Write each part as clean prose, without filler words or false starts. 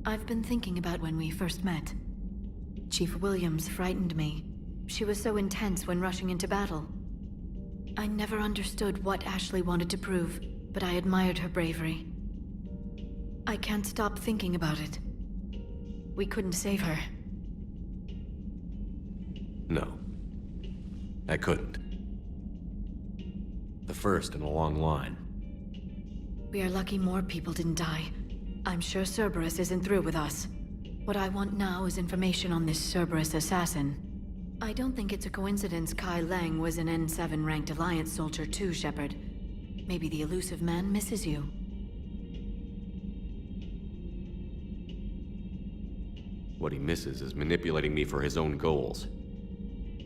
I've been thinking about when we first met. Chief Williams frightened me. She was so intense when rushing into battle. I never understood what Ashley wanted to prove, but I admired her bravery. I can't stop thinking about it. We couldn't save her. No. I couldn't. The first in a long line. We are lucky more people didn't die. I'm sure Cerberus isn't through with us. What I want now is information on this Cerberus assassin. I don't think it's a coincidence Kai Lang was an N7 ranked Alliance soldier too, Shepard. Maybe the elusive man misses you. What he misses is manipulating me for his own goals.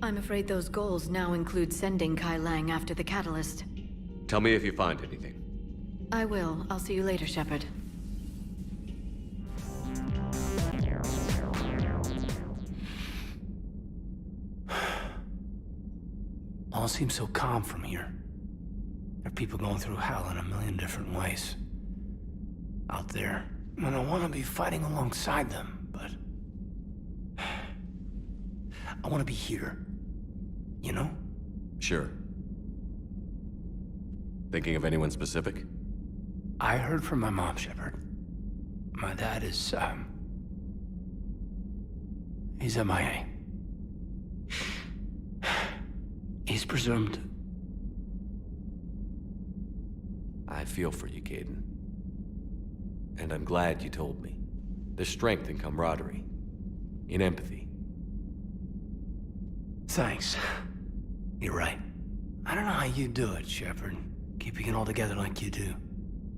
I'm afraid those goals now include sending Kai Lang after the Catalyst. Tell me if you find anything. I will. I'll see you later, Shepard. All seems so calm from here. There are people going through hell in a million different ways. Out there, and I want to be fighting alongside them, but... I want to be here. You know? Sure. Thinking of anyone specific? I heard from my mom, Shepard. My dad is, he's MIA. He's presumed. I feel for you, Caden. And I'm glad you told me. There's strength in camaraderie. In empathy. Thanks. You're right. I don't know how you do it, Shepard. Keeping it all together like you do.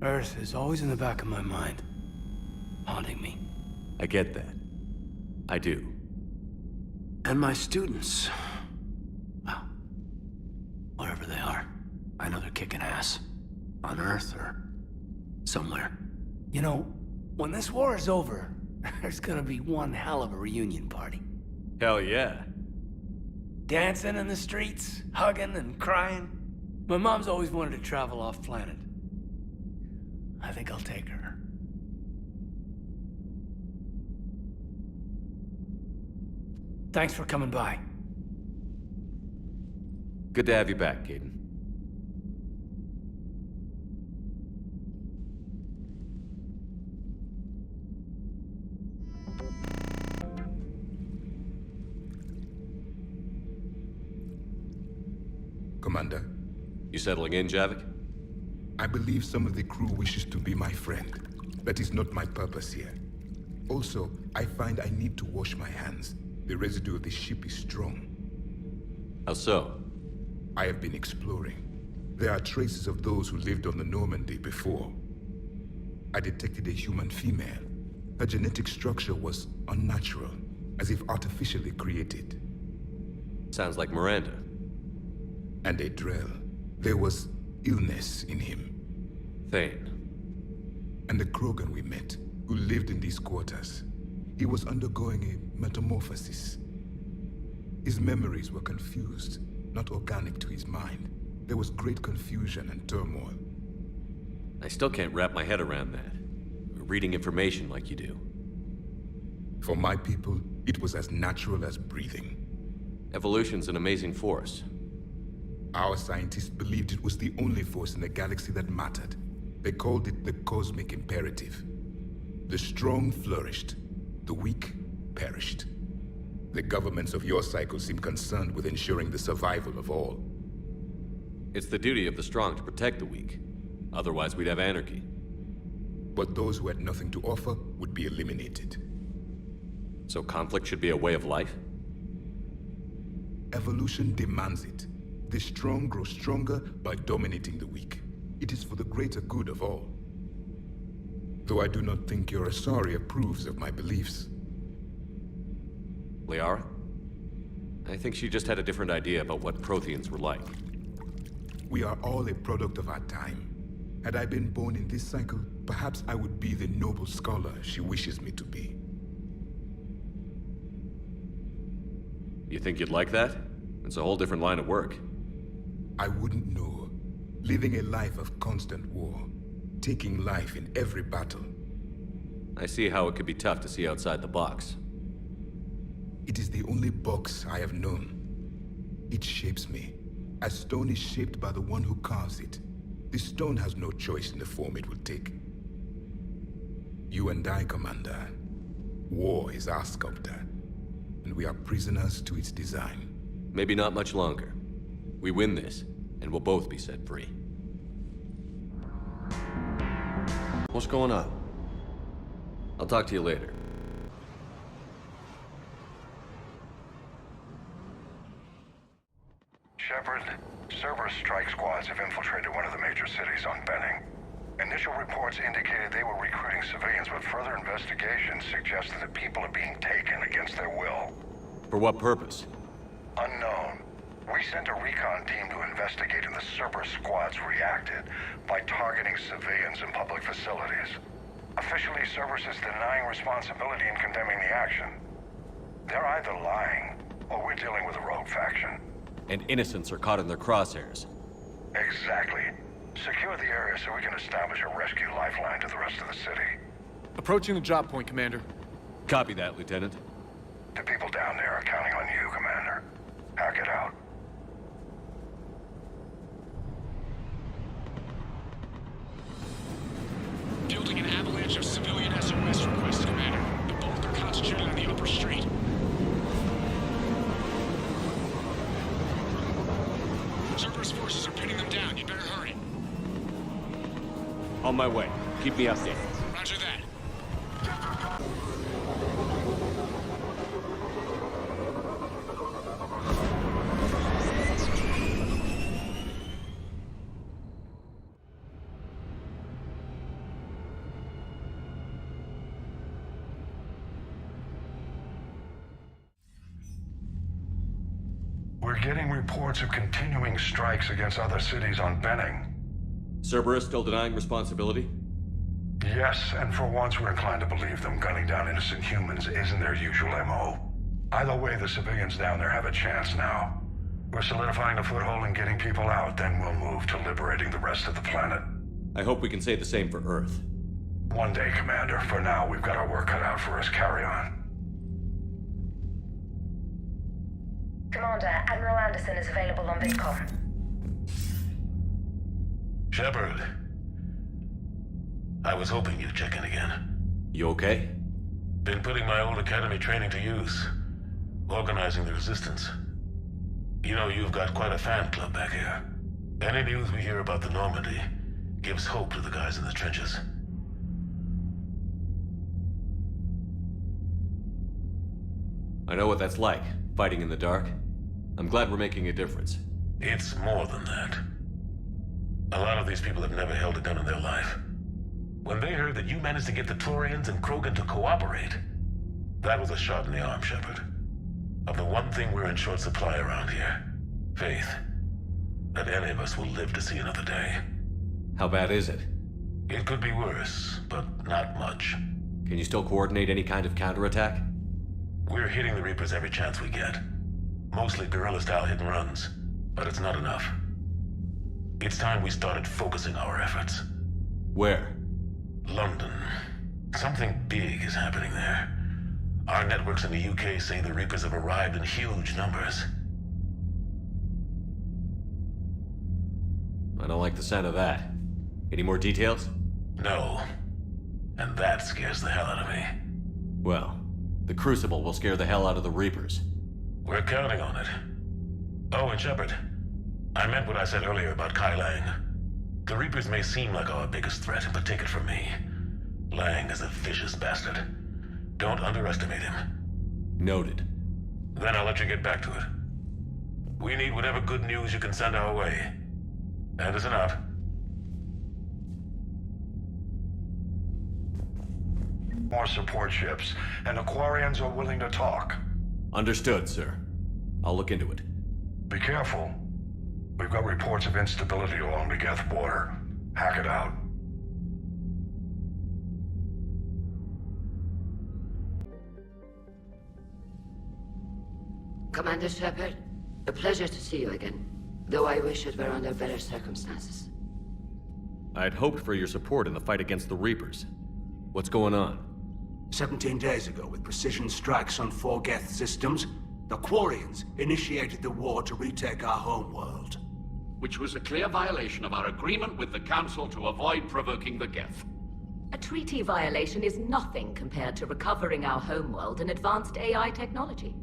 Earth is always in the back of my mind. Haunting me. I get that. I do. And my students. Well, wherever they are, I know they're kicking ass. On Earth or somewhere. You know, when this war is over, there's gonna be one hell of a reunion party. Hell yeah. Dancing in the streets, hugging and crying. My mom's always wanted to travel off planet. I think I'll take her. Thanks for coming by. Good to have you back, Caden. Commander. You settling in, Javik? I believe some of the crew wishes to be my friend. That is not my purpose here. Also, I find I need to wash my hands. The residue of the ship is strong. How so? I have been exploring. There are traces of those who lived on the Normandy before. I detected a human female. Her genetic structure was unnatural, as if artificially created. Sounds like Miranda. And a Drell. There was illness in him. Thane. And the Krogan we met, who lived in these quarters. He was undergoing a metamorphosis. His memories were confused, not organic to his mind. There was great confusion and turmoil. I still can't wrap my head around that. Reading information like you do. For my people, it was as natural as breathing. Evolution's an amazing force. Our scientists believed it was the only force in the galaxy that mattered. They called it the cosmic imperative. The strong flourished, the weak perished. The governments of your cycle seem concerned with ensuring the survival of all. It's the duty of the strong to protect the weak. Otherwise, we'd have anarchy. But those who had nothing to offer would be eliminated. So conflict should be a way of life? Evolution demands it. The strong grow stronger by dominating the weak. It is for the greater good of all. Though I do not think your Asari approves of my beliefs. Liara? I think she just had a different idea about what Protheans were like. We are all a product of our time. Had I been born in this cycle, perhaps I would be the noble scholar she wishes me to be. You think you'd like that? It's a whole different line of work. I wouldn't know. Living a life of constant war. Taking life in every battle. I see how it could be tough to see outside the box. It is the only box I have known. It shapes me, as stone is shaped by the one who carves it. This stone has no choice in the form it will take. You and I, Commander. War is our sculptor, and we are prisoners to its design. Maybe not much longer. We win this, and we'll both be set free. What's going on? I'll talk to you later. Shepard, Cerberus strike squads have infiltrated one of the major cities on Benning. Initial reports indicated they were recruiting civilians, but further investigation suggested that people are being taken against their will. For what purpose? Unknown. We sent a recon team to investigate, and the Cerberus squads reacted by targeting civilians in public facilities. Officially, Cerberus is denying responsibility and condemning the action. They're either lying, or we're dealing with a rogue faction. And innocents are caught in their crosshairs. Exactly. Secure the area so we can establish a rescue lifeline to the rest of the city. Approaching the drop point, Commander. Copy that, Lieutenant. The people down there are counting on you, Commander. Hack it out. Building an avalanche of civilian SOS requests, Commander. The bulk are concentrated on the upper street. Cerberus forces are pinning them down. You better hurry. On my way. Keep me updated. Roger that. We're getting reports of continuing strikes against other cities on Benning. Cerberus still denying responsibility? Yes, and for once we're inclined to believe them. Gunning down innocent humans isn't their usual MO. Either way, the civilians down there have a chance now. We're solidifying a foothold and getting people out, then we'll move to liberating the rest of the planet. I hope we can say the same for Earth. One day, Commander. For now, we've got our work cut out for us. Carry on. Commander, Admiral Anderson is available on VidCom. Shepard. I was hoping you'd check in again. You okay? Been putting my old academy training to use. Organizing the resistance. You know, you've got quite a fan club back here. Any news we hear about the Normandy gives hope to the guys in the trenches. I know what that's like, fighting in the dark. I'm glad we're making a difference. It's more than that. A lot of these people have never held a gun in their life. When they heard that you managed to get the Turians and Krogan to cooperate, that was a shot in the arm, Shepard. Of the one thing we're in short supply around here, faith. That any of us will live to see another day. How bad is it? It could be worse, but not much. Can you still coordinate any kind of counterattack? We're hitting the Reapers every chance we get. Mostly guerrilla-style hit-and-runs, but it's not enough. It's time we started focusing our efforts. Where? London. Something big is happening there. Our networks in the UK say the Reapers have arrived in huge numbers. I don't like the sound of that. Any more details? No. And that scares the hell out of me. Well, the Crucible will scare the hell out of the Reapers. We're counting on it. Oh, and Shepard, I meant what I said earlier about Kai Lang. The Reapers may seem like our biggest threat, but take it from me. Lang is a vicious bastard. Don't underestimate him. Noted. Then I'll let you get back to it. We need whatever good news you can send our way. Anderson out. More support ships, and Aquarians are willing to talk. Understood, sir. I'll look into it. Be careful. We've got reports of instability along the Geth border. Hack it out. Commander Shepard, a pleasure to see you again, though I wish it were under better circumstances. I'd hoped for your support in the fight against the Reapers. What's going on? 17 days ago, with precision strikes on 4 Geth systems, the Quarians initiated the war to retake our homeworld. Which was a clear violation of our agreement with the Council to avoid provoking the Geth. A treaty violation is nothing compared to recovering our homeworld and advanced AI technology.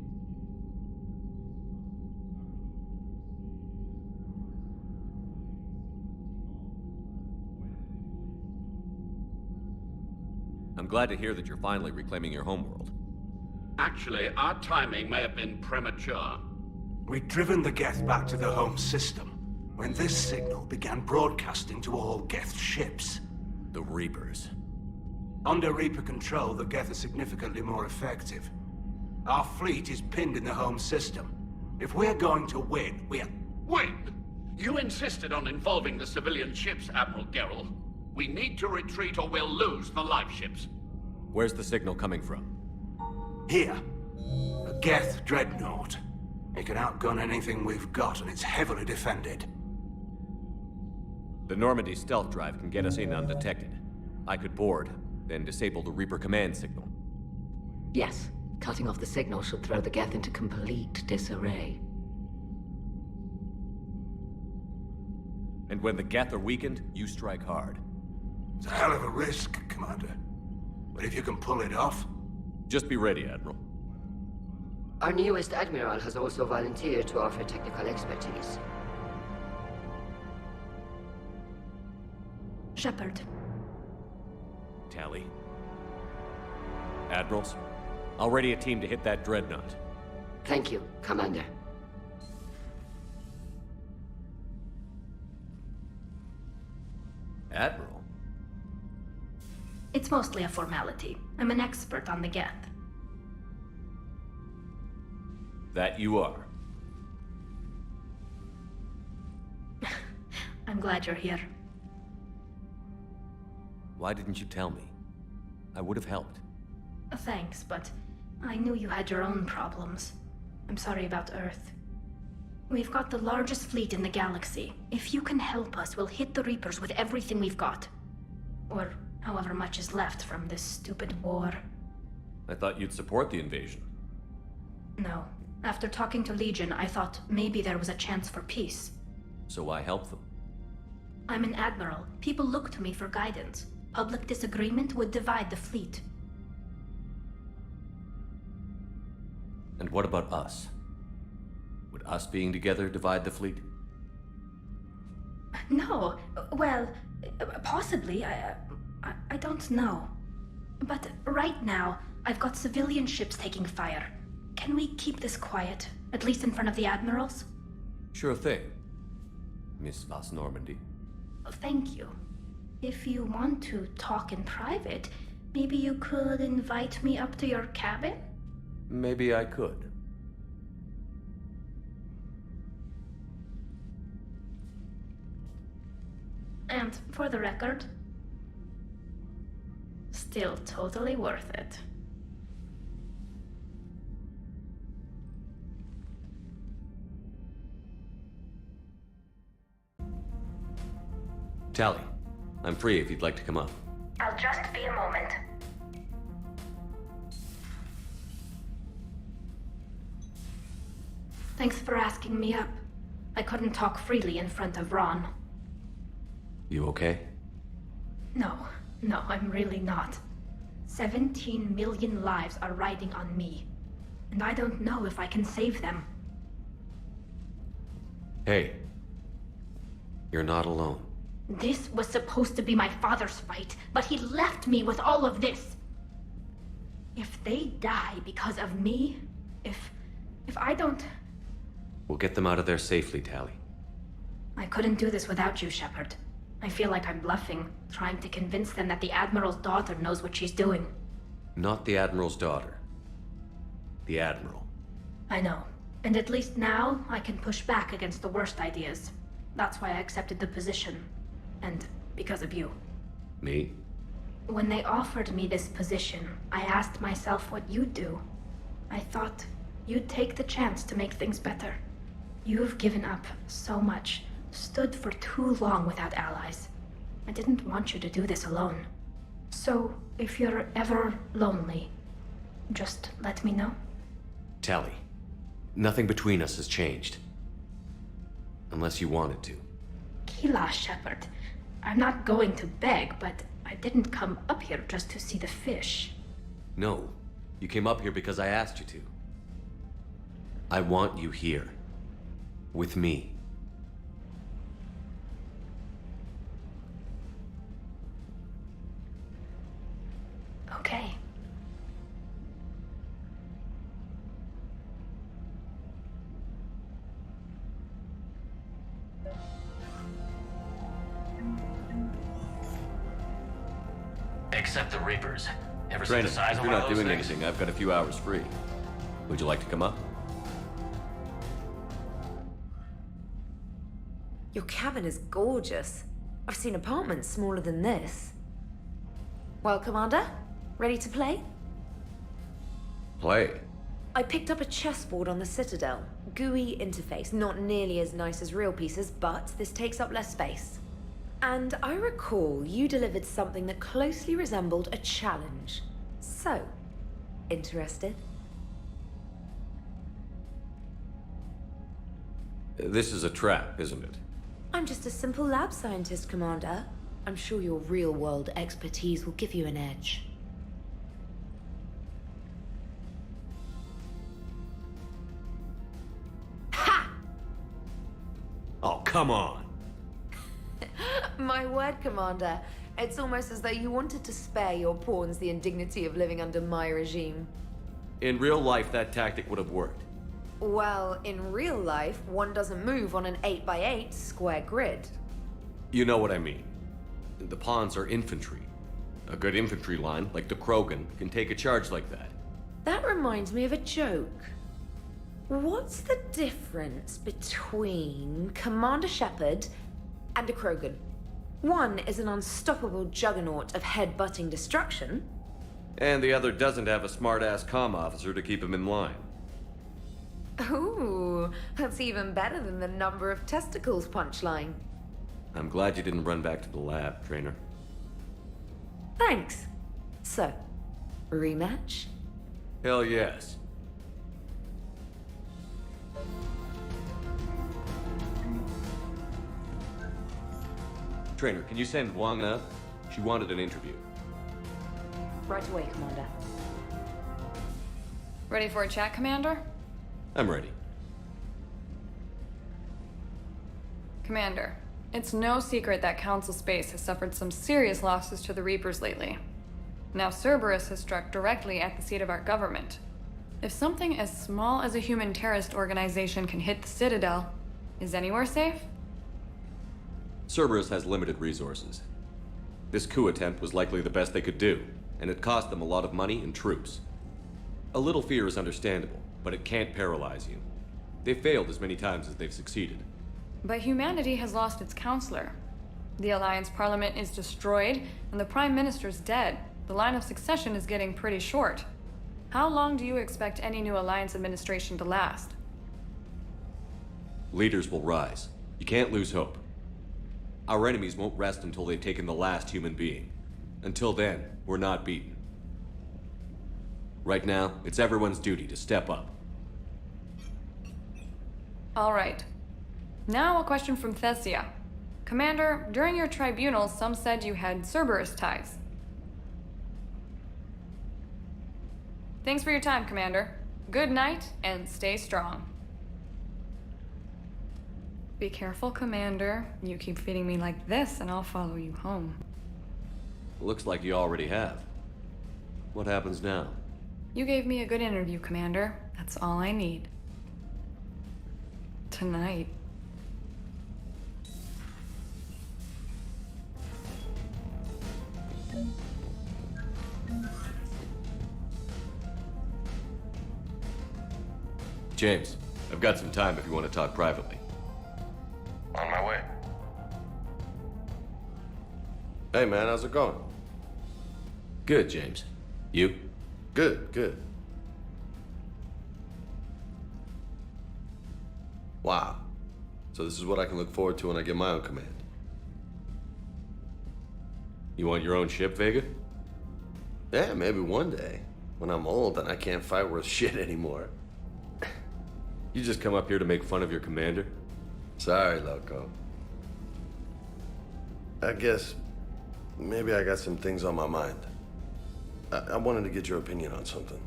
I'm glad to hear that you're finally reclaiming your homeworld. Actually, our timing may have been premature. We'd driven the Geth back to the home system when this signal began broadcasting to all Geth ships. The Reapers. Under Reaper control, the Geth are significantly more effective. Our fleet is pinned in the home system. If we're going to win, Win? You insisted on involving the civilian ships, Admiral Gerrel. We need to retreat or we'll lose the live ships. Where's the signal coming from? Here. A Geth dreadnought. It can outgun anything we've got, and it's heavily defended. The Normandy stealth drive can get us in undetected. I could board, then disable the Reaper command signal. Yes, cutting off the signal should throw the Geth into complete disarray. And when the Geth are weakened, you strike hard. It's a hell of a risk, Commander. But if you can pull it off... Just be ready, Admiral. Our newest Admiral has also volunteered to offer technical expertise. Shepard. Tally. Admirals, I'll ready a team to hit that dreadnought. Thank you, Commander. Admiral? It's mostly a formality. I'm an expert on the Geth. That you are. I'm glad you're here. Why didn't you tell me? I would have helped. Thanks, but I knew you had your own problems. I'm sorry about Earth. We've got the largest fleet in the galaxy. If you can help us, we'll hit the Reapers with everything we've got. Or however much is left from this stupid war. I thought you'd support the invasion. No. After talking to Legion, I thought maybe there was a chance for peace. So why help them? I'm an admiral. People look to me for guidance. Public disagreement would divide the fleet. And what about us? Would us being together divide the fleet? No. Well, possibly. I don't know. But right now, I've got civilian ships taking fire. Can we keep this quiet? At least in front of the admirals? Sure thing, Miss Vas Normandy. Thank you. If you want to talk in private, maybe you could invite me up to your cabin? Maybe I could. And for the record, still totally worth it. Tally, I'm free if you'd like to come up. I'll just be a moment. Thanks for asking me up. I couldn't talk freely in front of Ron. You okay? No, I'm really not. 17 million lives are riding on me, and I don't know if I can save them. Hey, you're not alone. This was supposed to be my father's fight, but he left me with all of this. If they die because of me, if I don't... We'll get them out of there safely, Tally. I couldn't do this without you, Shepard. I feel like I'm bluffing, trying to convince them that the Admiral's daughter knows what she's doing. Not the Admiral's daughter. The Admiral. I know. And at least now, I can push back against the worst ideas. That's why I accepted the position. And because of you. Me? When they offered me this position, I asked myself what you'd do. I thought you'd take the chance to make things better. You've given up so much, stood for too long without allies. I didn't want you to do this alone. So, if you're ever lonely, just let me know. Tally, nothing between us has changed. Unless you wanted to. Kila, Shepard. I'm not going to beg, but I didn't come up here just to see the fish. No, you came up here because I asked you to. I want you here. With me. Okay. Except the Reapers. Ever see Trainer, the size if of you're one not of those doing things? anything, I've got a few hours free. Would you like to come up? Your cabin is gorgeous. I've seen apartments smaller than this. Well, Commander, ready to play? Play. I picked up a chessboard on the Citadel. GUI interface, not nearly as nice as real pieces, but this takes up less space. And I recall you delivered something that closely resembled a challenge. So, interested? This is a trap, isn't it? I'm just a simple lab scientist, Commander. I'm sure your real-world expertise will give you an edge. Ha! Oh, come on! My word, Commander. It's almost as though you wanted to spare your pawns the indignity of living under my regime. In real life, that tactic would have worked. Well, in real life, one doesn't move on an 8x8 square grid. You know what I mean. The pawns are infantry. A good infantry line, like the Krogan, can take a charge like that. That reminds me of a joke. What's the difference between Commander Shepard and a Krogan? One is an unstoppable juggernaut of head-butting destruction. And the other doesn't have a smart-ass comm officer to keep him in line. Ooh, that's even better than the number of testicles punchline. I'm glad you didn't run back to the lab, Trainer. Thanks. So, rematch? Hell yes. Trainer, can you send Wang up? She wanted an interview. Right away, Commander. Ready for a chat, Commander? I'm ready. Commander, it's no secret that Council Space has suffered some serious losses to the Reapers lately. Now Cerberus has struck directly at the seat of our government. If something as small as a human terrorist organization can hit the Citadel, is anywhere safe? Cerberus has limited resources. This coup attempt was likely the best they could do, and it cost them a lot of money and troops. A little fear is understandable, but it can't paralyze you. They've failed as many times as they've succeeded. But humanity has lost its counselor. The Alliance Parliament is destroyed, and the Prime Minister's dead. The line of succession is getting pretty short. How long do you expect any new Alliance administration to last? Leaders will rise. You can't lose hope. Our enemies won't rest until they've taken the last human being. Until then, we're not beaten. Right now, it's everyone's duty to step up. All right. Now a question from Thessia. Commander, during your tribunal, some said you had Cerberus ties. Thanks for your time, Commander. Good night, and stay strong. Be careful, Commander. You keep feeding me like this, and I'll follow you home. Looks like you already have. What happens now? You gave me a good interview, Commander. That's all I need. Tonight. James, I've got some time if you want to talk privately. On my way. Hey man, how's it going? Good, James. You? Good, good. Wow. So this is what I can look forward to when I get my own command. You want your own ship, Vega? Yeah, maybe one day. When I'm old and I can't fight worth shit anymore. You just come up here to make fun of your commander? Sorry, Loco. I guess maybe I got some things on my mind. I wanted to get your opinion on something.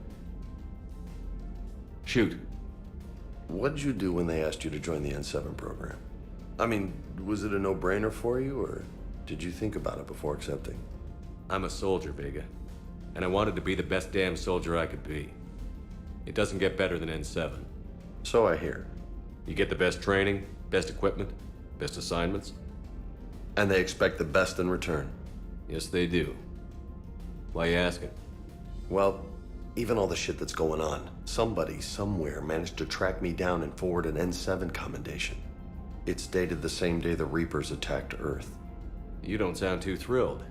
Shoot. What did you do when they asked you to join the N7 program? I mean, was it a no-brainer for you, or did you think about it before accepting? I'm a soldier, Vega. And I wanted to be the best damn soldier I could be. It doesn't get better than N7. So I hear. You get the best training, best equipment, best assignments. And they expect the best in return. Yes, they do. Why you asking? Well, even all the shit that's going on, somebody somewhere managed to track me down and forward an N7 commendation. It's dated the same day the Reapers attacked Earth. You don't sound too thrilled.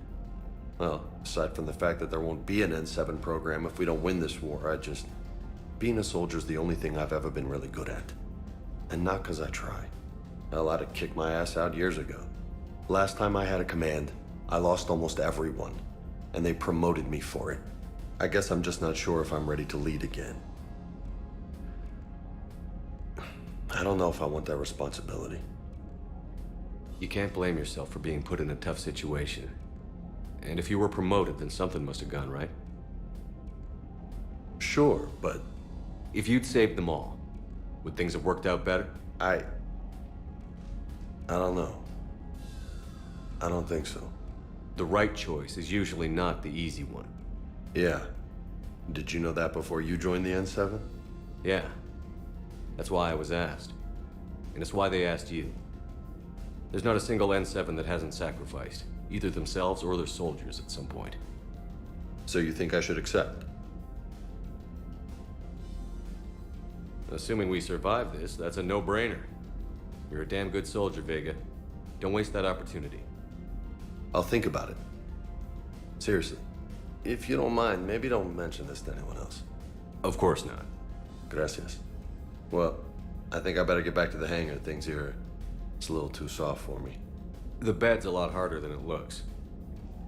Well, aside from the fact that there won't be an N7 program if we don't win this war, being a soldier's the only thing I've ever been really good at. And not because I try. Hell, I'd have kicked my ass out years ago. Last time I had a command, I lost almost everyone. And they promoted me for it. I guess I'm just not sure if I'm ready to lead again. I don't know if I want that responsibility. You can't blame yourself for being put in a tough situation. And if you were promoted, then something must have gone right. Sure, but... If you'd saved them all, would things have worked out better? I don't know. I don't think so. The right choice is usually not the easy one. Yeah. Did you know that before you joined the N7? Yeah. That's why I was asked. And it's why they asked you. There's not a single N7 that hasn't sacrificed, either themselves or their soldiers at some point. So you think I should accept? Assuming we survive this, that's a no-brainer. You're a damn good soldier, Vega. Don't waste that opportunity. I'll think about it. Seriously. If you don't mind, maybe don't mention this to anyone else. Of course not. Gracias. Well, I think I better get back to the hangar. Things here, it's a little too soft for me. The bed's a lot harder than it looks.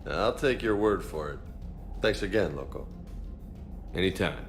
I'll take your word for it. Thanks again, Loco. Anytime.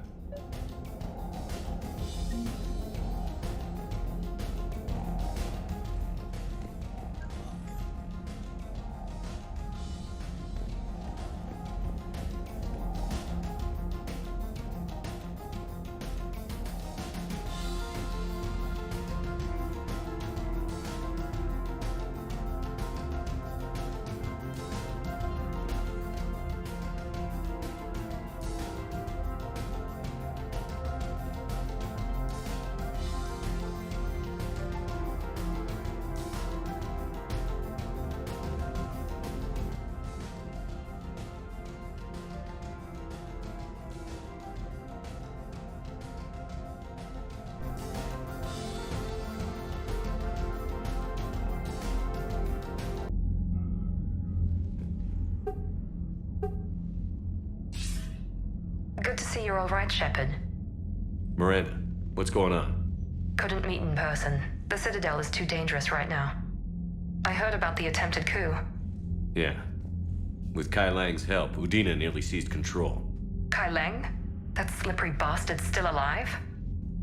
Good to see you're all right, Shepard. Miranda, what's going on? Couldn't meet in person. The Citadel is too dangerous right now. I heard about the attempted coup. Yeah. With Kai Lang's help, Udina nearly seized control. Kai Lang? That slippery bastard's still alive?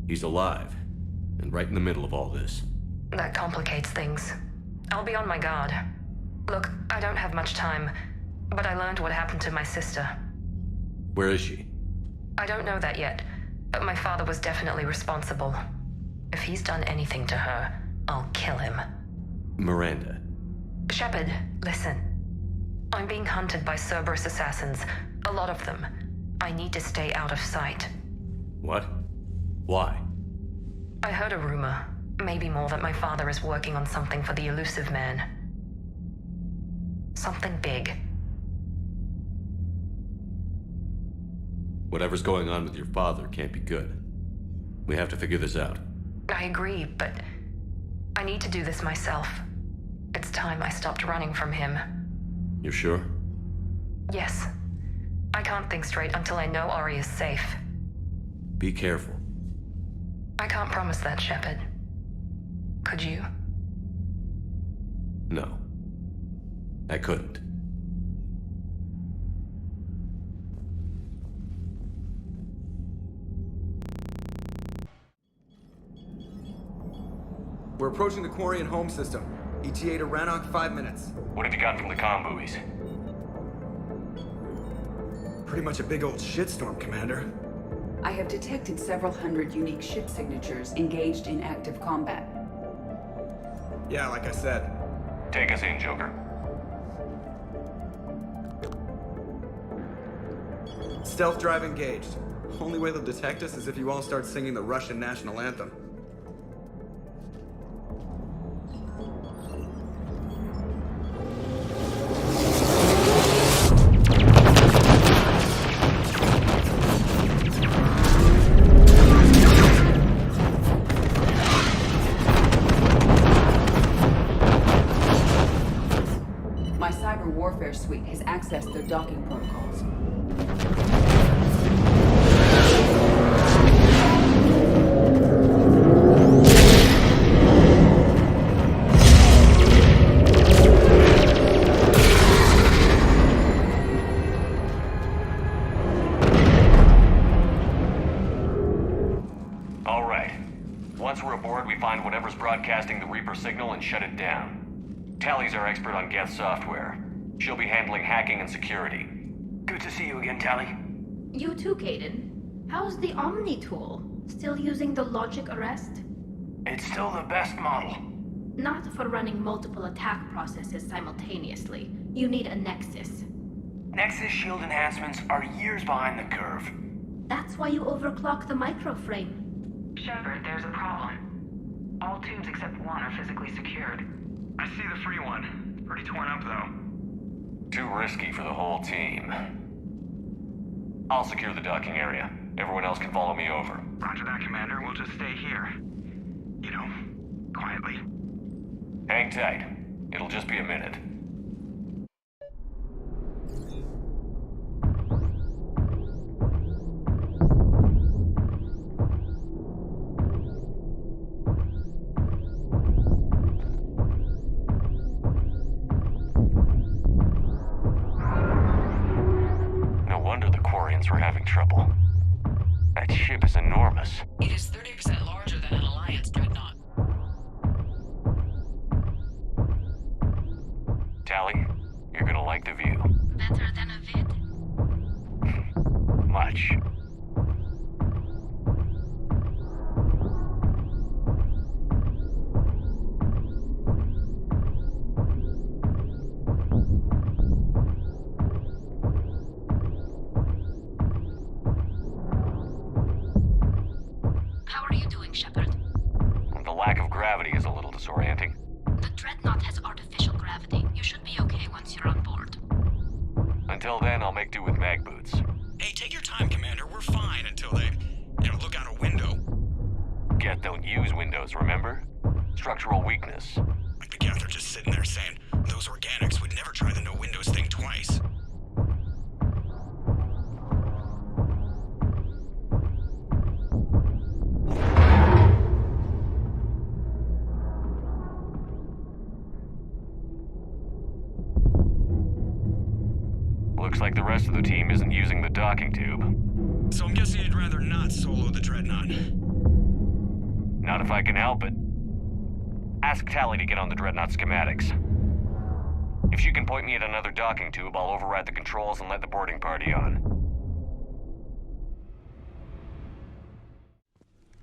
He's alive, and right in the middle of all this. That complicates things. I'll be on my guard. Look, I don't have much time, but I learned what happened to my sister. Where is she? I don't know that yet, but my father was definitely responsible. If he's done anything to her, I'll kill him. Miranda. Shepard, listen. I'm being hunted by Cerberus assassins. A lot of them. I need to stay out of sight. What? Why? I heard a rumor, maybe more, that my father is working on something for the elusive man. Something big. Whatever's going on with your father can't be good. We have to figure this out. I agree, but I need to do this myself. It's time I stopped running from him. You're sure? Yes. I can't think straight until I know Ori is safe. Be careful. I can't promise that, Shepard. Could you? No. I couldn't. We're approaching the quarry and home system. ETA to Rannoch, 5 minutes. What have you got from the comm buoys? Pretty much a big old shitstorm, Commander. I have detected several hundred unique ship signatures engaged in active combat. Yeah, like I said. Take us in, Joker. Stealth drive engaged. Only way they'll detect us is if you all start singing the Russian national anthem. My cyber warfare suite has accessed their docking protocols. All right. Once we're aboard, we find whatever's broadcasting the Reaper signal and shut it down. Tally's our expert on Geth software. She'll be handling hacking and security. Good to see you again, Tally. You too, Caden. How's the Omni tool? Still using the logic arrest? It's still the best model. Not for running multiple attack processes simultaneously. You need a Nexus. Nexus shield enhancements are years behind the curve. That's why you overclock the microframe. Shepard, there's a problem. All tubes except one are physically secured. I see the free one. Pretty torn up, though. Too risky for the whole team. I'll secure the docking area. Everyone else can follow me over. Roger that, Commander. We'll just stay here. You know, quietly. Hang tight. It'll just be a minute. We're having trouble. That ship is enormous. It is 30% larger than an Alliance dreadnought. Tally, you're gonna like the view. Better than a vid? Much. How are you doing, Shepard? The lack of gravity is a little disorienting. The dreadnought has artificial gravity. You should be okay once you're on board. Until then, I'll make do with mag boots. Hey, take your time, Commander. We're fine until they, look out a window. Geth don't use windows, remember? Structural weakness. Like the Geth are just sitting there saying, those organics would never try the no windows thing twice. Looks like the rest of the team isn't using the docking tube. So I'm guessing you'd rather not solo the Dreadnought. Not if I can help it. Ask Tally to get on the Dreadnought schematics. If she can point me at another docking tube, I'll override the controls and let the boarding party on.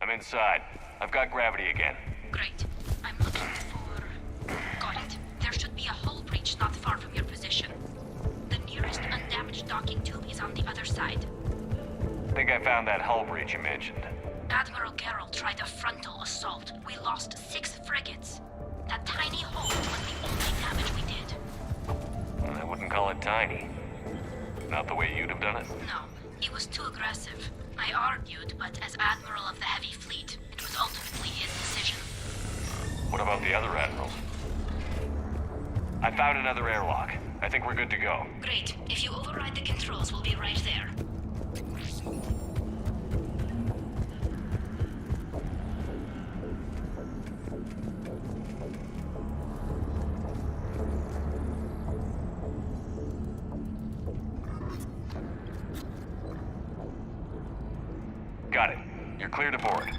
I'm inside. I've got gravity again. Great. I'm looking for... Got it. There should be a hull breach not far from your position. The nearest undamaged docking tube is on the other side. Think I found that hull breach you mentioned. Admiral Geralt tried a frontal assault. We lost 6 frigates. That tiny hole was the only damage we did. I wouldn't call it tiny. Not the way you'd have done it? No, it was too aggressive. I argued, but as Admiral of the Heavy Fleet, it was ultimately his decision. What about the other admirals? I found another airlock. I think we're good to go. Great. If you override the controls, we'll be right there. Got it. You're clear to board.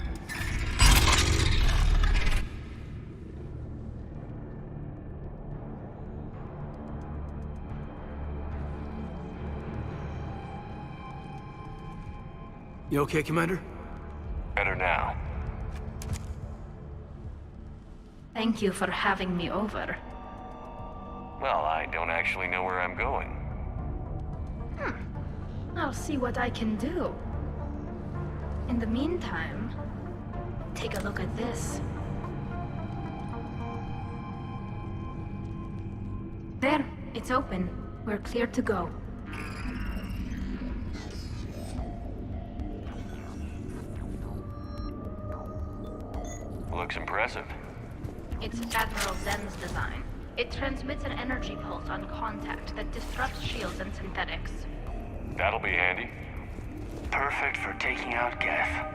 You okay, Commander? Better now. Thank you for having me over. Well, I don't actually know where I'm going. I'll see what I can do. In the meantime, take a look at this. There, it's open. We're clear to go. Looks impressive. It's Admiral Zen's design. It transmits an energy pulse on contact that disrupts shields and synthetics. That'll be handy. Perfect for taking out Geth.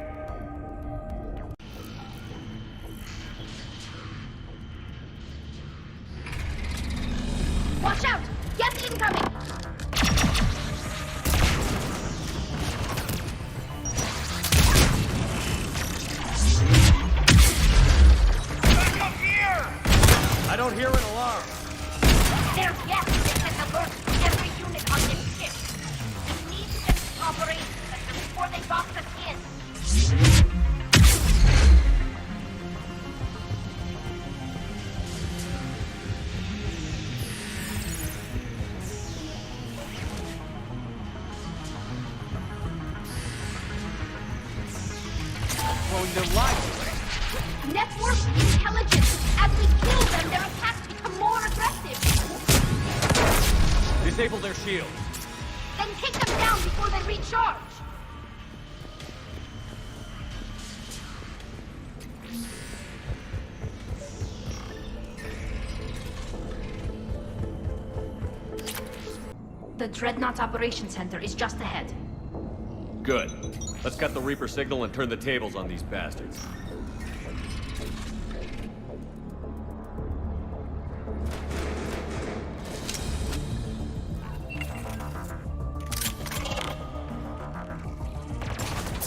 Watch out! Geth incoming! I don't hear an alarm. There's Geth! It's an alert to every unit on this ship. We need to get to operations center before they box us in. Throwing their lives away. Network intelligence. As we kill them, their attacks become more aggressive. Disable their shield. Then take them down before they recharge. The Dreadnought's Operations Center is just ahead. Good. Let's cut the Reaper signal and turn the tables on these bastards.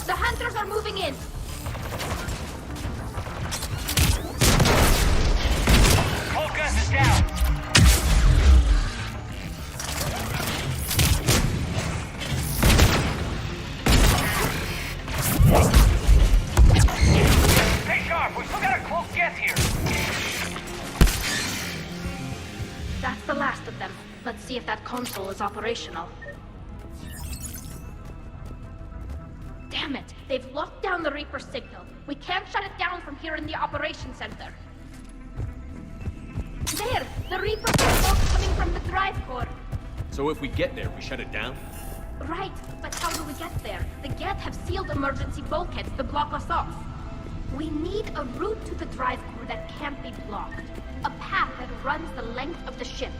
The hunters are moving in. Cold Gus is down. Stay sharp. We still got a close guess here. That's the last of them. Let's see if that console is operational. Damn it! They've locked down the Reaper signal. We can't shut it down from here in the Operations Center. There! The Reapers are both coming from the drive core. So if we get there, we shut it down? Right, but how do we get there? The Geth have sealed emergency bulkheads to block us off. We need a route to the drive core that can't be blocked. A path that runs the length of the ship.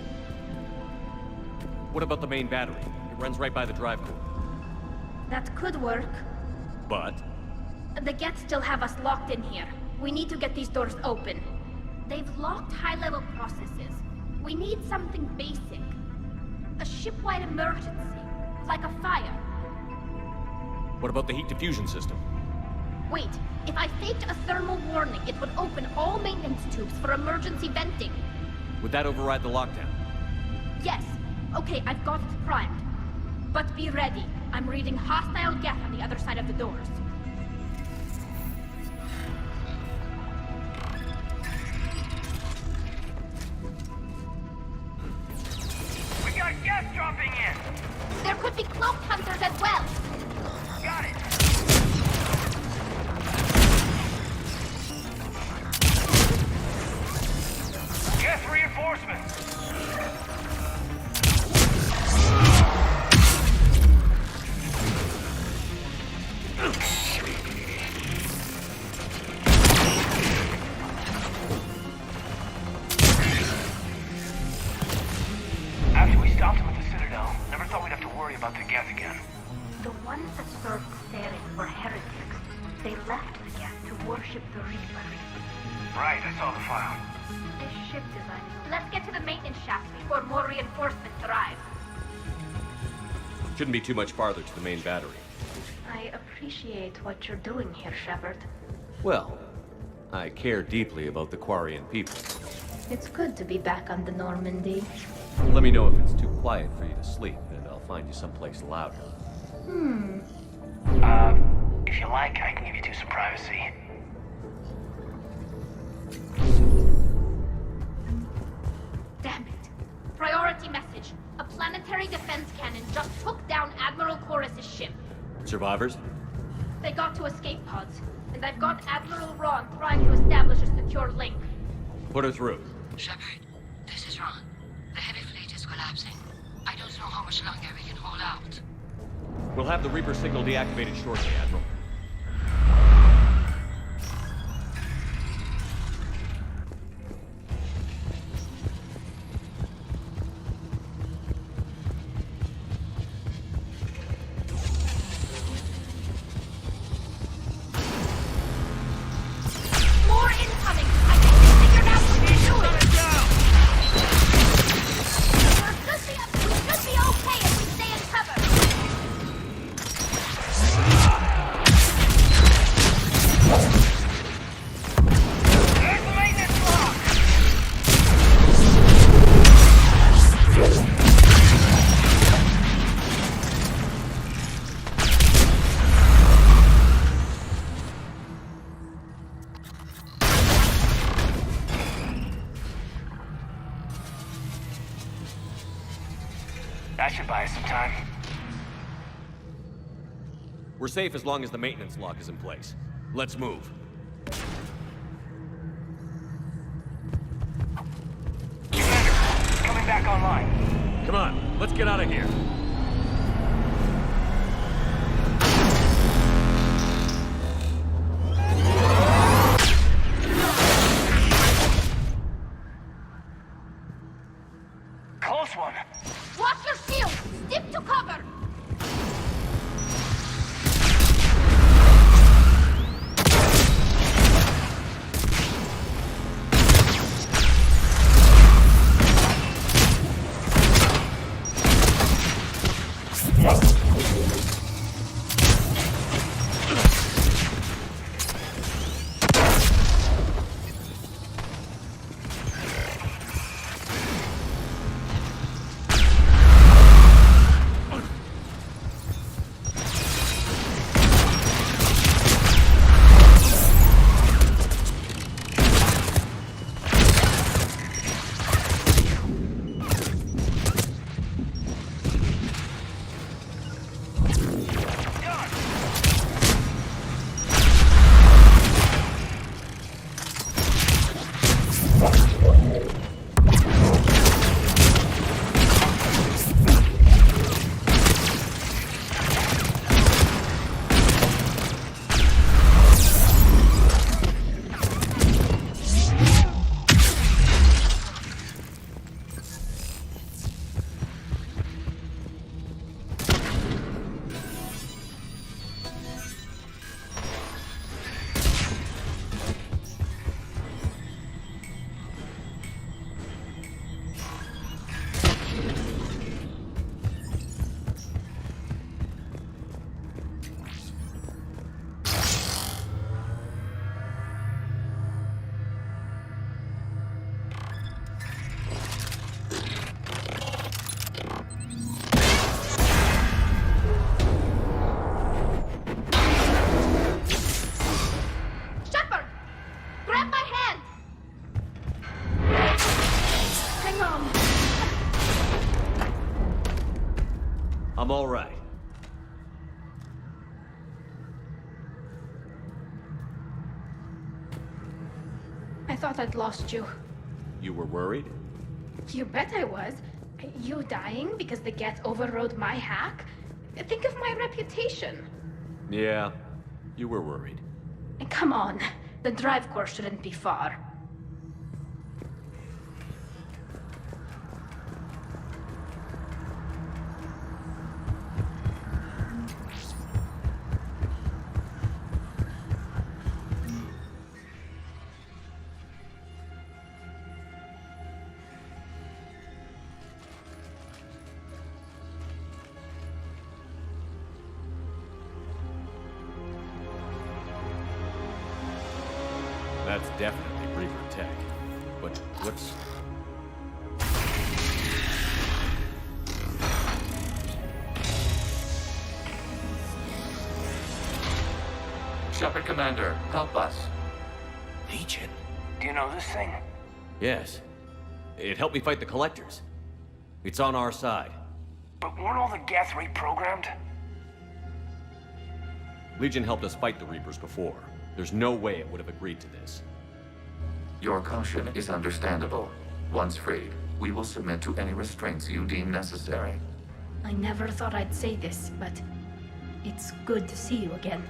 What about the main battery? It runs right by the drive core. That could work. But? The Geth still have us locked in here. We need to get these doors open. They've locked high-level processes. We need something basic. A ship-wide emergency. Like a fire. What about the heat diffusion system? Wait, if I faked a thermal warning, it would open all maintenance tubes for emergency venting. Would that override the lockdown? Yes. Okay, I've got it primed. But be ready. I'm reading hostile Geth on the other side of the doors. We got Geth dropping in. There could be cloaked hunters as well. Got it. Geth reinforcements. After we stopped him at the Citadel, never thought we'd have to worry about the Geth again. The ones that served Saren were heretics. They left the Geth to worship the Reaper. Right, I saw the file. This ship design. Let's get to the maintenance shaft before more reinforcements arrive. Shouldn't be too much farther to the main battery. I appreciate what you're doing here, Shepard. Well, I care deeply about the Quarian people. It's good to be back on the Normandy. Let me know if it's too quiet for you to sleep, and I'll find you someplace louder. If you like, I can give you two some privacy. Damn it. Priority message. A planetary defense cannon just took down Admiral Chorus's ship. Survivors? They got to escape pods, and I've got Admiral Ron trying to establish a secure link. Put her through. Shepard, this is Ron. The heavy fleet is collapsing. I don't know how much longer we can hold out. We'll have the Reaper signal deactivated shortly, Admiral. More incoming! I think we figured out what they're doing! We should be okay if we stay in cover! That should buy us some time. We're safe as long as the maintenance lock is in place. Let's move. Commander, coming back online. Come on, let's get out of here. Close one. Watch your shield! Stick to cover! Shepard! Grab my hand! Hang on. I'm all right. I thought I'd lost you. You were worried? You bet I was. You dying because the Geth overrode my hack? Think of my reputation. Yeah, you were worried. Come on. The drive core shouldn't be far. That's definitely Reaper tech. But what's... Shepard Commander, help us. Legion? Do you know this thing? Yes. It helped me fight the Collectors. It's on our side. But weren't all the Geth reprogrammed? Legion helped us fight the Reapers before. There's no way it would have agreed to this. Your caution is understandable. Once freed, we will submit to any restraints you deem necessary. I never thought I'd say this, but it's good to see you again.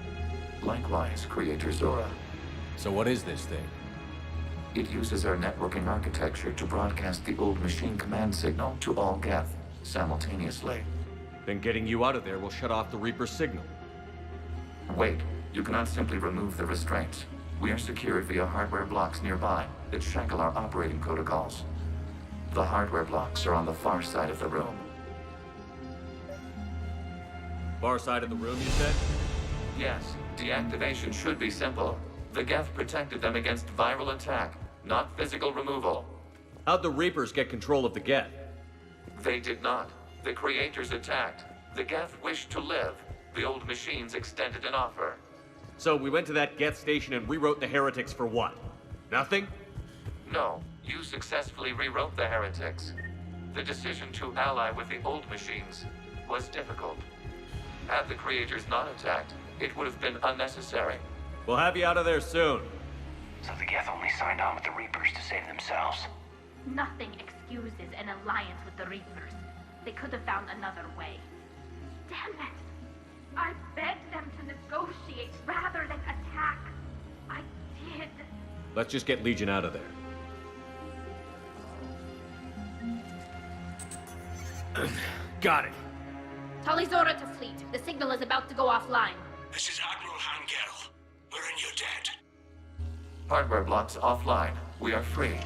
Likewise, Creator Zora. So what is this thing? It uses our networking architecture to broadcast the old machine command signal to all Geth simultaneously. Then getting you out of there will shut off the Reaper signal. Wait, you cannot simply remove the restraints. We are secured via hardware blocks nearby that shackle our operating protocols. The hardware blocks are on the far side of the room. Far side of the room, you said? Yes, deactivation should be simple. The Geth protected them against viral attack, not physical removal. How'd the Reapers get control of the Geth? They did not. The Creators attacked. The Geth wished to live. The old machines extended an offer. So we went to that Geth station and rewrote the heretics for what? Nothing? No, you successfully rewrote the heretics. The decision to ally with the old machines was difficult. Had the Creators not attacked, it would have been unnecessary. We'll have you out of there soon. So the Geth only signed on with the Reapers to save themselves. Nothing excuses an alliance with the Reapers. They could have found another way. Damn it! I begged them to negotiate rather than attack. I did. Let's just get Legion out of there. Got it. Talizora to fleet. The signal is about to go offline. This is Admiral Hangel. We're in your debt. Hardware blocks offline. We are free.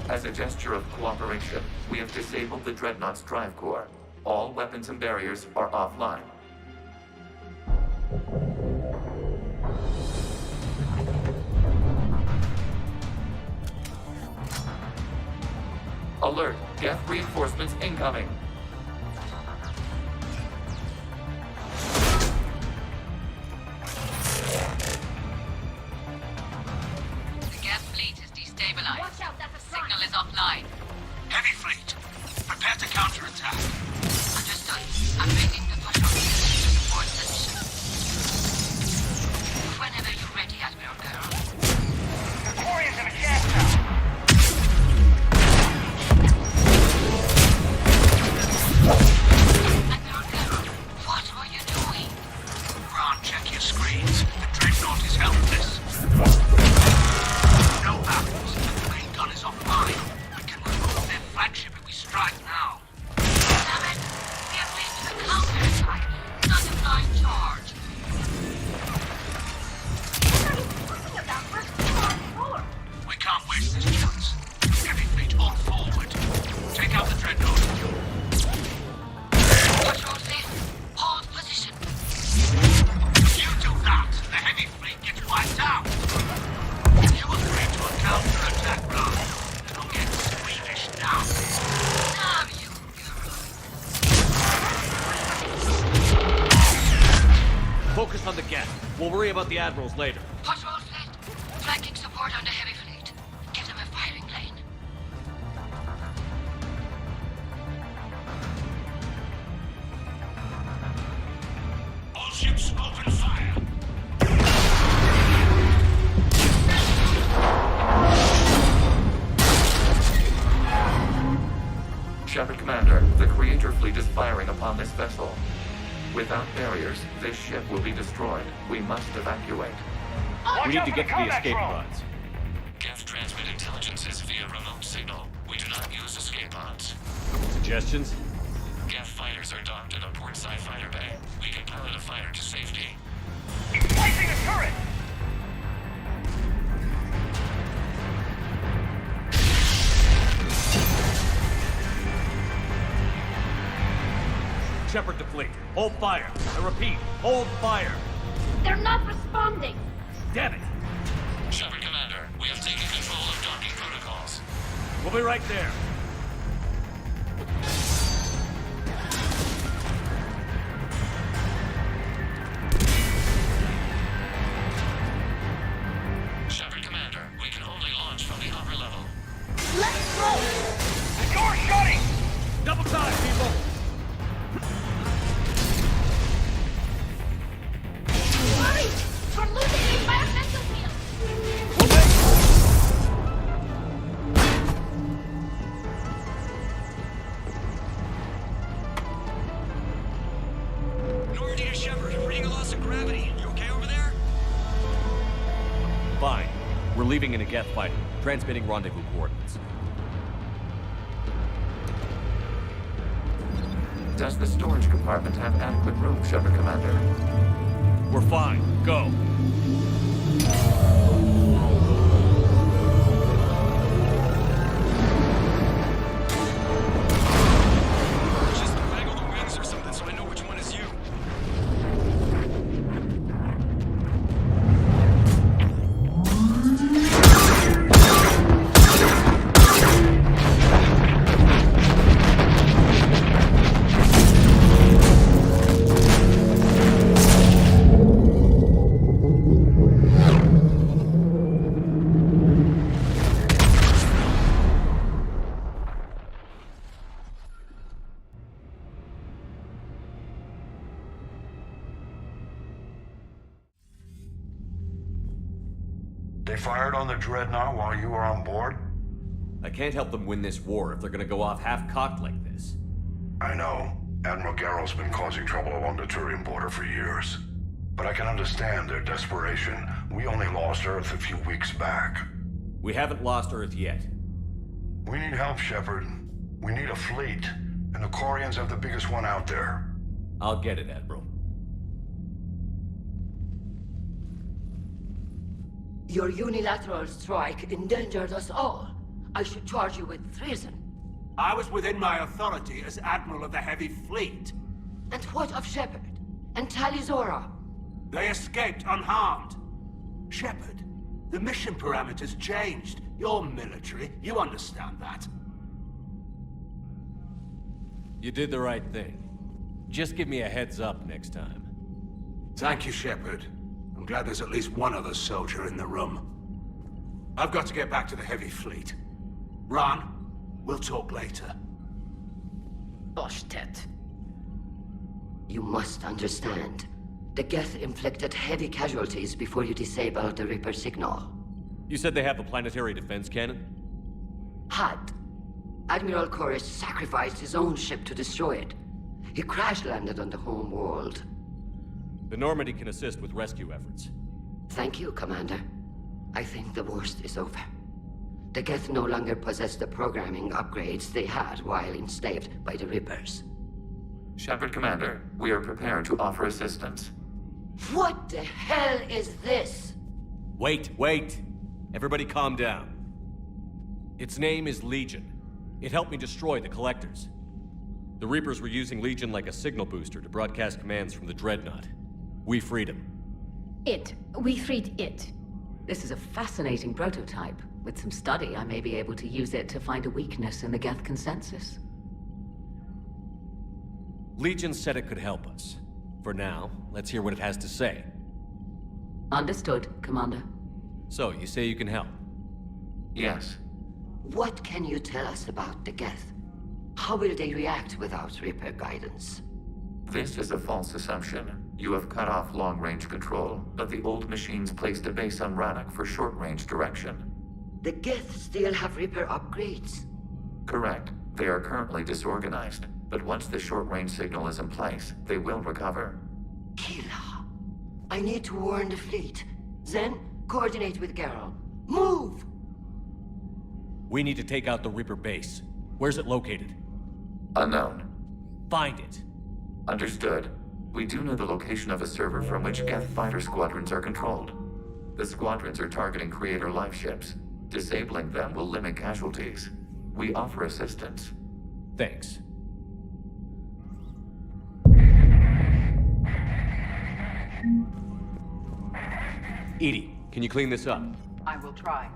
As a gesture of cooperation, we have disabled the Dreadnought's drive core. All weapons and barriers are offline. Alert! Geth reinforcements incoming! The Geth fleet is destabilized. Watch out, that's a Signal is offline. Heavy fleet, prepare to counterattack. Understood. Updating the patrol to support position. Whenever you're ready, Admiral Girl. The Quarians have a chance now. Admiral Girl, what are you doing? Ron, check your screens. The Dreadnought is helpless. No apples. The main gun is offline. We can remove their flagship if we strike now. Damn it! We have reached the counterattack, not a blind charge. What are you talking about? We're still on board. We can't waste this chance. Heavy fleet on forward. Take out the Dreadnought. Patrol safe. Hold position. You do that, the heavy fleet gets wiped out. If you agree to a counterattack run, don't get squeamish now. Damn you! Focus on the Geth. We'll worry about the Admirals later. Patrol fleet. Flanking support on the heavy fleet. Give them a firing lane. All ships open fire. Shepard Commander, the Creator fleet is firing upon this vessel. Without barriers, this ship will be destroyed. We must evacuate. We need to get to the escape pods. Geth transmit intelligences via remote signal. We do not use escape pods. Suggestions? Geth fighters are docked in a portside fighter bay. We can pilot a fighter to safety. He's placing a turret! Hold fire. I repeat, hold fire. They're not responding! Damn it! Shepard, Commander, we have taken control of docking protocols. We'll be right there. Shepard, Commander, we can only launch from the upper level. Let's go! The door's shutting! Double time, people! Hurry! We're losing the environmental field! Normandy to Shepard, reading a loss of gravity. You okay over there? Fine. We're leaving in a Geth fighter, transmitting rendezvous coordinates. Does the storage compartment have adequate room, Shepard, Commander? We're fine. Go. Just waggle the wings or something so I know which one is you. They fired on the Dreadnought while you were on board? I can't help them win this war if they're gonna go off half-cocked like this. I know. Admiral Garrow's been causing trouble along the Turian border for years. But I can understand their desperation. We only lost Earth a few weeks back. We haven't lost Earth yet. We need help, Shepard. We need a fleet. And the Quarians have the biggest one out there. I'll get it, Admiral. Your unilateral strike endangered us all. I should charge you with treason. I was within my authority as Admiral of the Heavy Fleet. And what of Shepard? And Talizora? They escaped unharmed. Shepard, the mission parameters changed. You're military, you understand that. You did the right thing. Just give me a heads up next time. Thank you, Shepard. I'm glad there's at least one other soldier in the room. I've got to get back to the Heavy Fleet. Ron, we'll talk later. Boshtet. You must understand. The Geth inflicted heavy casualties before you disabled the Reaper signal. You said they have a planetary defense cannon? Had. Admiral Koris sacrificed his own ship to destroy it. He crash-landed on the home world. The Normandy can assist with rescue efforts. Thank you, Commander. I think the worst is over. The Geth no longer possess the programming upgrades they had while enslaved by the Reapers. Shepard, Commander, we are prepared to offer assistance. What the hell is this? Wait. Everybody calm down. Its name is Legion. It helped me destroy the Collectors. The Reapers were using Legion like a signal booster to broadcast commands from the Dreadnought. We freed him. We freed it. This is a fascinating prototype. With some study, I may be able to use it to find a weakness in the Geth consensus. Legion said it could help us. For now, let's hear what it has to say. Understood, Commander. So, you say you can help? Yes. What can you tell us about the Geth? How will they react without Reaper guidance? This is a false assumption. You have cut off long-range control, but the old machines placed a base on Rannoch for short-range direction. The Geth still have Reaper upgrades? Correct. They are currently disorganized, but once the short-range signal is in place, they will recover. Kila, I need to warn the fleet. Then, coordinate with Garrow. Move! We need to take out the Reaper base. Where's it located? Unknown. Find it. Understood. We do know the location of a server from which Geth fighter squadrons are controlled. The squadrons are targeting Creator life ships. Disabling them will limit casualties. We offer assistance. Thanks. Edie, can you clean this up? I will try.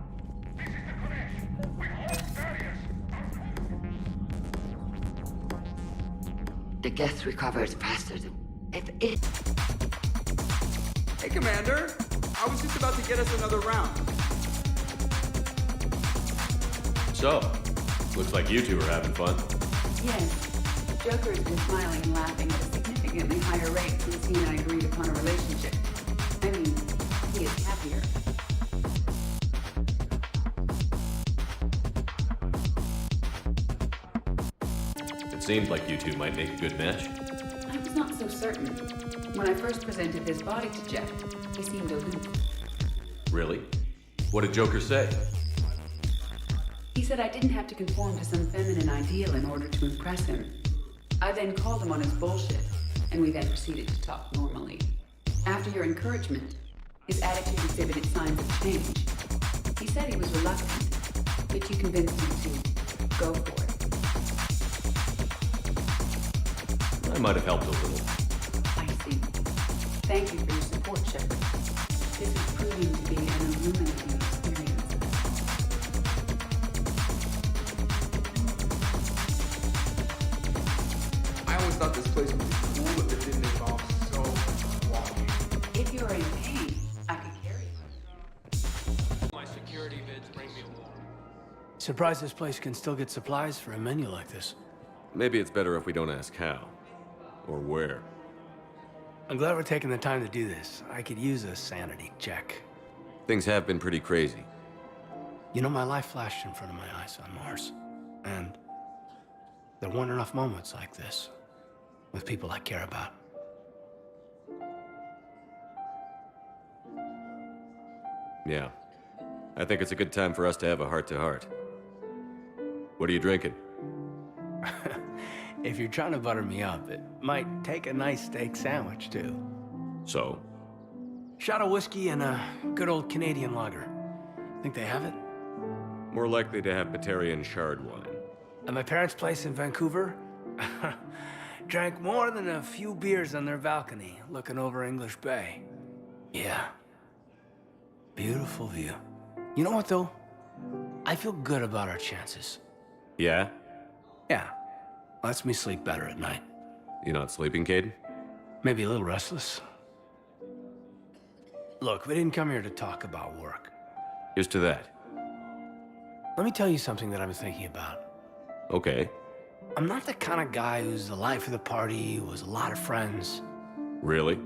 The Geth recovers faster than... If it... Hey, Commander. I was just about to get us another round. So, looks like you two are having fun. Yes. Joker's been smiling and laughing at a significantly higher rate since he and I agreed upon a relationship. I mean, he is happier. It seemed like you two might make a good match. I was not so certain. When I first presented this body to Jeff, he seemed aloof. Really? What did Joker say? He said I didn't have to conform to some feminine ideal in order to impress him. I then called him on his bullshit, and we then proceeded to talk normally. After your encouragement, his attitude exhibited signs of change. He said he was reluctant, but you convinced him to go for it. I might have helped a little. I see. Thank you for your support, Shepard. This is proving to be an illuminating experience. I always thought this place would be cool if it didn't involve so much walking. If you're in pain, I could carry you. My security vids bring me along. Surprised this place can still get supplies for a menu like this. Maybe it's better if we don't ask how. Or where. I'm glad we're taking the time to do this. I could use a sanity check. Things have been pretty crazy. You know, my life flashed in front of my eyes on Mars. And there weren't enough moments like this with people I care about. Yeah. I think it's a good time for us to have a heart-to-heart. What are you drinking? If you're trying to butter me up, it might take a nice steak sandwich, too. So? Shot of whiskey and a good old Canadian lager. Think they have it? More likely to have Batarian shard wine. At my parents' place in Vancouver, drank more than a few beers on their balcony, looking over English Bay. Yeah. Beautiful view. You know what, though? I feel good about our chances. Yeah? Yeah. Lets me sleep better at night. You not sleeping, Caden? Maybe a little restless. Look, we didn't come here to talk about work. Here's to that. Let me tell you something that I've been thinking about. Okay. I'm not the kind of guy who's the life of the party, who has a lot of friends. Really?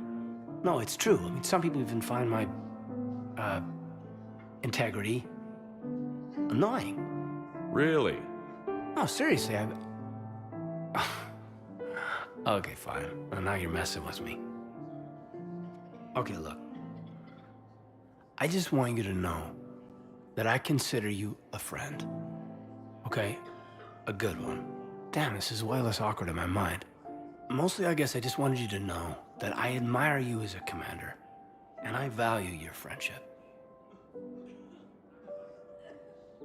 No, it's true. I mean, some people even find my, integrity annoying. Really? No, seriously, Okay, fine. Well, now you're messing with me. Okay, look. I just want you to know that I consider you a friend. Okay? A good one. Damn, this is way less awkward in my mind. Mostly, I guess I just wanted you to know that I admire you as a commander, and I value your friendship.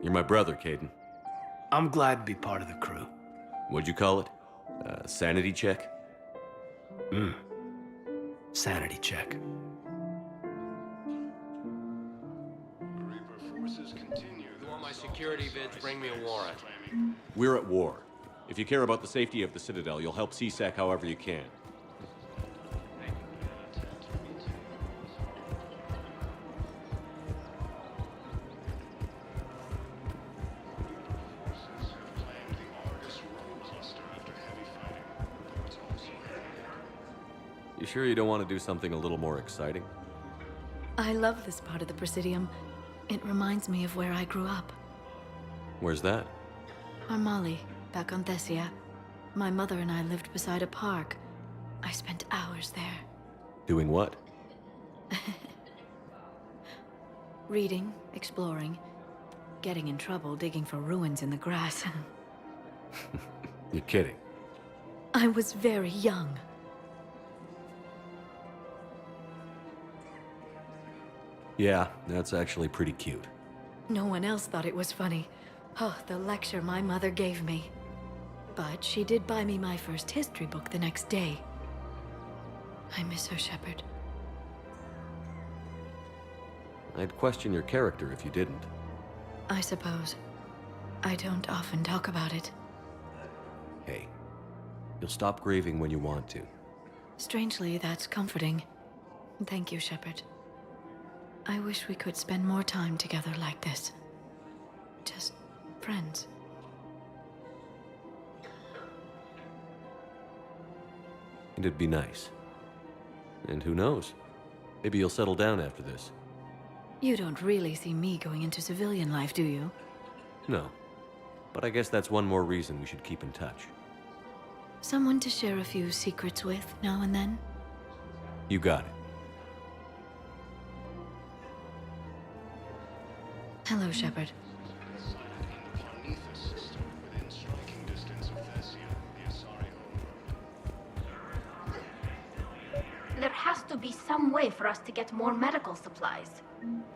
You're my brother, Caden. I'm glad to be part of the crew. What'd you call it? Sanity check? Sanity check. You want my security vids, bring me a warrant. We're at war. If you care about the safety of the Citadel, you'll help CSAC however you can. You sure you don't want to do something a little more exciting? I love this part of the Presidium. It reminds me of where I grew up. Where's that? Armali, back on Thessia. My mother and I lived beside a park. I spent hours there. Doing what? Reading, exploring, getting in trouble digging for ruins in the grass. You're kidding. I was very young. Yeah, that's actually pretty cute. No one else thought it was funny. Oh, the lecture my mother gave me. But she did buy me my first history book the next day. I miss her, Shepard. I'd question your character if you didn't. I suppose. I don't often talk about it. Hey, you'll stop grieving when you want to. Strangely, that's comforting. Thank you, Shepard. I wish we could spend more time together like this. Just friends. It'd be nice. And who knows? Maybe you'll settle down after this. You don't really see me going into civilian life, do you? No. But I guess that's one more reason we should keep in touch. Someone to share a few secrets with now and then? You got it. Hello, Shepard. There has to be some way for us to get more medical supplies.